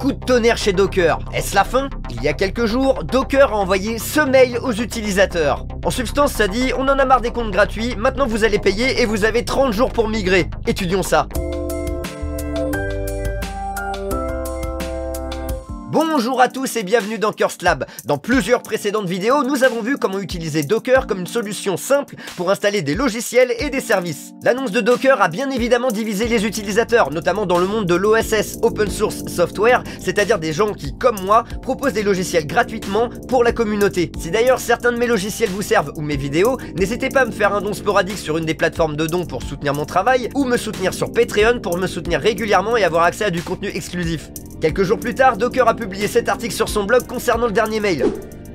Coup de tonnerre chez Docker. Est-ce la fin? Il y a quelques jours, Docker a envoyé ce mail aux utilisateurs. En substance, ça dit: on en a marre des comptes gratuits, maintenant vous allez payer et vous avez 30 jours pour migrer. Étudions ça. Bonjour à tous et bienvenue dans CursedLab. Dans plusieurs précédentes vidéos, nous avons vu comment utiliser Docker comme une solution simple pour installer des logiciels et des services. L'annonce de Docker a bien évidemment divisé les utilisateurs, notamment dans le monde de l'OSS, Open Source Software, c'est-à-dire des gens qui, comme moi, proposent des logiciels gratuitement pour la communauté. Si d'ailleurs certains de mes logiciels vous servent ou mes vidéos, n'hésitez pas à me faire un don sporadique sur une des plateformes de dons pour soutenir mon travail, ou me soutenir sur Patreon pour me soutenir régulièrement et avoir accès à du contenu exclusif. Quelques jours plus tard, Docker a publié cet article sur son blog concernant le dernier mail.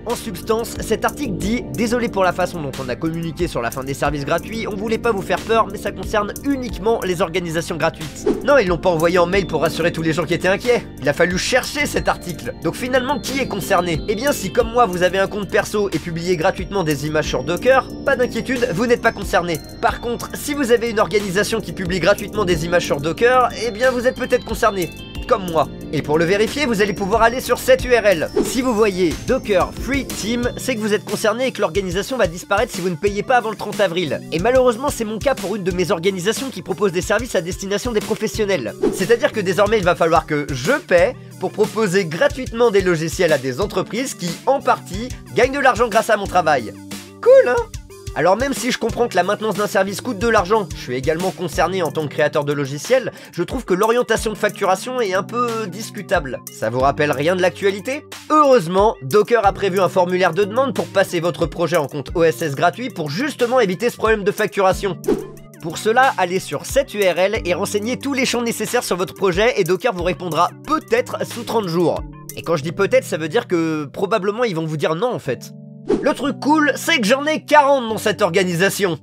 En substance, cet article dit: désolé pour la façon dont on a communiqué sur la fin des services gratuits, on voulait pas vous faire peur, mais ça concerne uniquement les organisations gratuites. Non, ils l'ont pas envoyé en mail pour rassurer tous les gens qui étaient inquiets. Il a fallu chercher cet article. Donc finalement, qui est concerné? Eh bien, si comme moi vous avez un compte perso et publiez gratuitement des images sur Docker, pas d'inquiétude, vous n'êtes pas concerné. Par contre, si vous avez une organisation qui publie gratuitement des images sur Docker, eh bien vous êtes peut-être concerné. Comme moi. Et pour le vérifier, vous allez pouvoir aller sur cette URL. Si vous voyez Docker Free Team, c'est que vous êtes concerné et que l'organisation va disparaître si vous ne payez pas avant le 30 avril. Et malheureusement, c'est mon cas pour une de mes organisations qui propose des services à destination des professionnels. C'est-à-dire que désormais, il va falloir que je paie pour proposer gratuitement des logiciels à des entreprises qui, en partie, gagnent de l'argent grâce à mon travail. Cool, hein? Alors même si je comprends que la maintenance d'un service coûte de l'argent, je suis également concerné en tant que créateur de logiciels, je trouve que l'orientation de facturation est un peu discutable. Ça vous rappelle rien de l'actualité? Heureusement, Docker a prévu un formulaire de demande pour passer votre projet en compte OSS gratuit pour justement éviter ce problème de facturation. Pour cela, allez sur cette URL et renseignez tous les champs nécessaires sur votre projet et Docker vous répondra peut-être sous 30 jours. Et quand je dis peut-être, ça veut dire que probablement ils vont vous dire non en fait. Le truc cool, c'est que j'en ai 40 dans cette organisation.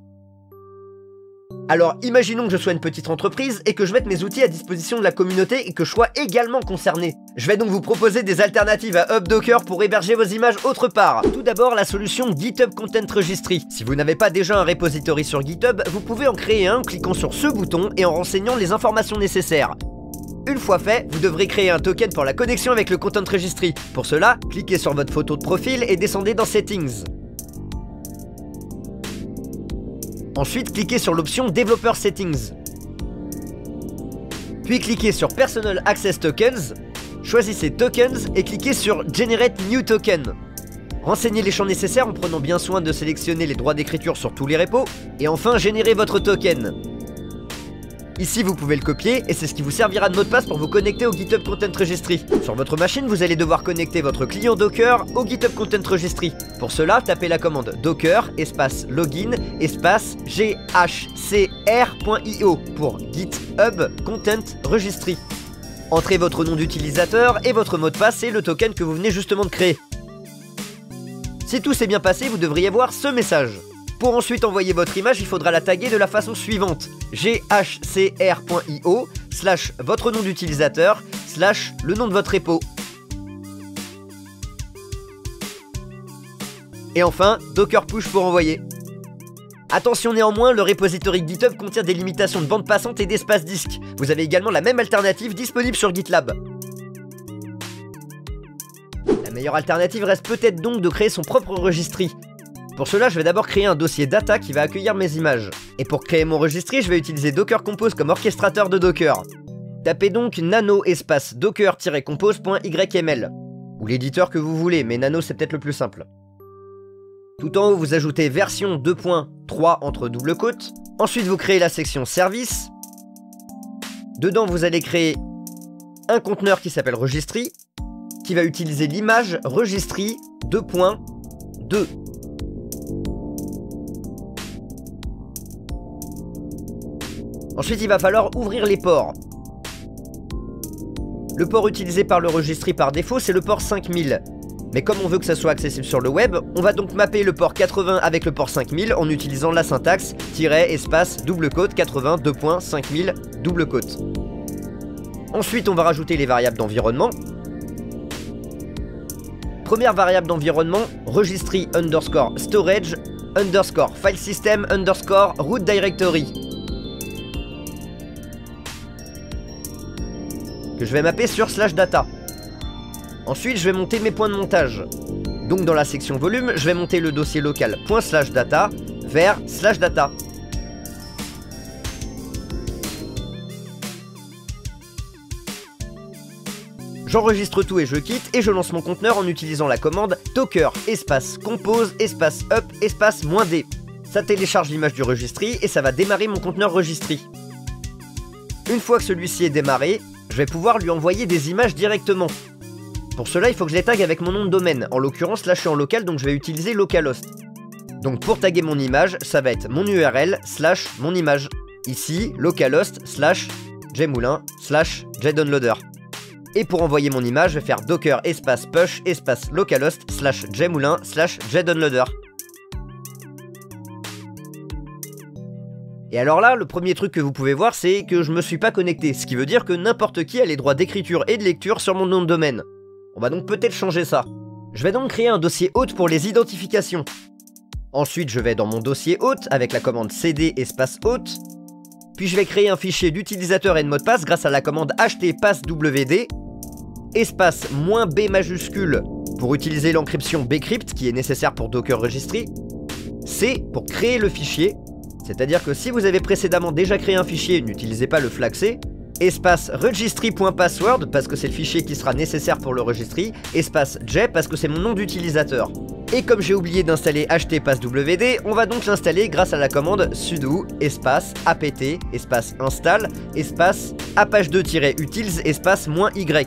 Alors, imaginons que je sois une petite entreprise et que je mette mes outils à disposition de la communauté et que je sois également concerné. Je vais donc vous proposer des alternatives à HubDocker pour héberger vos images autre part. Tout d'abord, la solution GitHub Content Registry. Si vous n'avez pas déjà un repository sur GitHub, vous pouvez en créer un en cliquant sur ce bouton et en renseignant les informations nécessaires. Une fois fait, vous devrez créer un token pour la connexion avec le Content Registry. Pour cela, cliquez sur votre photo de profil et descendez dans Settings. Ensuite, cliquez sur l'option Developer Settings. Puis cliquez sur Personal Access Tokens, choisissez Tokens et cliquez sur Generate New Token. Renseignez les champs nécessaires en prenant bien soin de sélectionner les droits d'écriture sur tous les repos. Et enfin, générez votre token. Ici vous pouvez le copier et c'est ce qui vous servira de mot de passe pour vous connecter au GitHub Content Registry. Sur votre machine, vous allez devoir connecter votre client Docker au GitHub Content Registry. Pour cela, tapez la commande docker espace login espace ghcr.io pour GitHub Content Registry. Entrez votre nom d'utilisateur et votre mot de passe et le token que vous venez justement de créer. Si tout s'est bien passé, vous devriez voir ce message. Pour ensuite envoyer votre image, il faudra la taguer de la façon suivante: ghcr.io / votre nom d'utilisateur / le nom de votre repo. Et enfin, Docker Push pour envoyer. Attention néanmoins, le repository GitHub contient des limitations de bande passante et d'espace disque. Vous avez également la même alternative disponible sur GitLab. La meilleure alternative reste peut-être donc de créer son propre registry. Pour cela, je vais d'abord créer un dossier data qui va accueillir mes images. Et pour créer mon registry, je vais utiliser Docker Compose comme orchestrateur de Docker. Tapez donc nano espace docker-compose.yml ou l'éditeur que vous voulez, mais nano c'est peut-être le plus simple. Tout en haut, vous ajoutez version 2.3 entre double côtes. Ensuite, vous créez la section service. Dedans, vous allez créer un conteneur qui s'appelle registry, qui va utiliser l'image registry 2.2. Ensuite, il va falloir ouvrir les ports. Le port utilisé par le registry par défaut, c'est le port 5000. Mais comme on veut que ça soit accessible sur le web, on va donc mapper le port 80 avec le port 5000 en utilisant la syntaxe -espace double côte 80 2.5000 double côte. Ensuite, on va rajouter les variables d'environnement. Première variable d'environnement, registry underscore storage underscore file system underscore root directory. Que je vais mapper sur /data. Ensuite, je vais monter mes points de montage. Donc dans la section volume, je vais monter le dossier local ./data vers /data. J'enregistre tout et je quitte et je lance mon conteneur en utilisant la commande docker espace compose espace up espace -d. Ça télécharge l'image du registry et ça va démarrer mon conteneur registry. Une fois que celui-ci est démarré, je vais pouvoir lui envoyer des images directement. Pour cela, il faut que je les tag avec mon nom de domaine. En l'occurrence, là je suis en local, donc je vais utiliser localhost. Donc pour taguer mon image, ça va être mon URL / mon image. Ici, localhost / jmoulin / jdownloader. Et pour envoyer mon image, je vais faire docker espace push espace localhost / jmoulin / jdownloader. Et alors là, le premier truc que vous pouvez voir, c'est que je me suis pas connecté, ce qui veut dire que n'importe qui a les droits d'écriture et de lecture sur mon nom de domaine. On va donc peut-être changer ça. Je vais donc créer un dossier hôte pour les identifications. Ensuite, je vais dans mon dossier hôte avec la commande cd espace hôte. Puis je vais créer un fichier d'utilisateur et de mot de passe grâce à la commande htpasswd espace -b majuscule pour utiliser l'encryption bcrypt qui est nécessaire pour Docker Registry. C pour créer le fichier. C'est-à-dire que si vous avez précédemment déjà créé un fichier, n'utilisez pas le flag C. Espace registry.password parce que c'est le fichier qui sera nécessaire pour le registry. Espace j parce que c'est mon nom d'utilisateur. Et comme j'ai oublié d'installer htpasswd, on va donc l'installer grâce à la commande sudo espace apt espace install espace apache2-utils espace -y.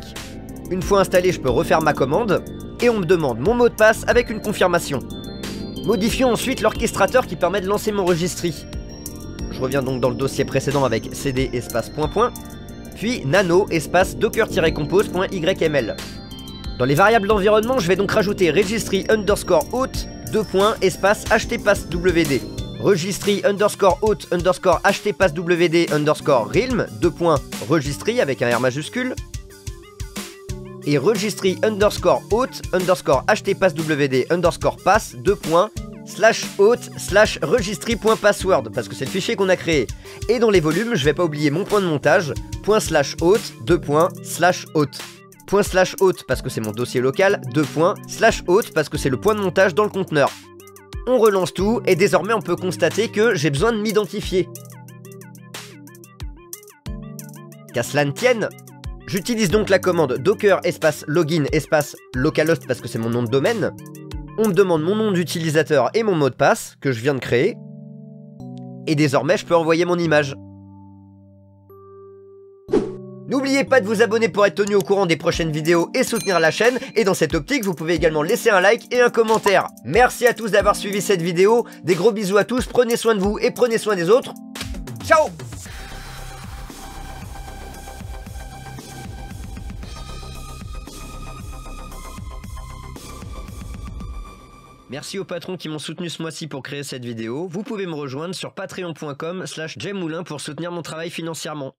Une fois installé, je peux refaire ma commande et on me demande mon mot de passe avec une confirmation. Modifions ensuite l'orchestrateur qui permet de lancer mon registry. Je reviens donc dans le dossier précédent avec cd espace .. puis nano espace docker-compose.yml. Dans les variables d'environnement, je vais donc rajouter registry_hôte espace htpasswd. Registry_hôte htpasswd realm registry avec un R majuscule. Et registry_hôte htpasswd pass /hôte /registry.password parce que c'est le fichier qu'on a créé. Et dans les volumes, je vais pas oublier mon point de montage ./hôte /hôte. ./hôte parce que c'est mon dossier local, /hôte parce que c'est le point de montage dans le conteneur. On relance tout et désormais on peut constater que j'ai besoin de m'identifier. Qu'à cela ne tienne, j'utilise donc la commande docker espace login espace localhost parce que c'est mon nom de domaine. On me demande mon nom d'utilisateur et mon mot de passe que je viens de créer. Et désormais, je peux envoyer mon image. N'oubliez pas de vous abonner pour être tenu au courant des prochaines vidéos et soutenir la chaîne. Et dans cette optique, vous pouvez également laisser un like et un commentaire. Merci à tous d'avoir suivi cette vidéo. Des gros bisous à tous, prenez soin de vous et prenez soin des autres. Ciao! Merci aux patrons qui m'ont soutenu ce mois-ci pour créer cette vidéo. Vous pouvez me rejoindre sur patreon.com/jmoulin pour soutenir mon travail financièrement.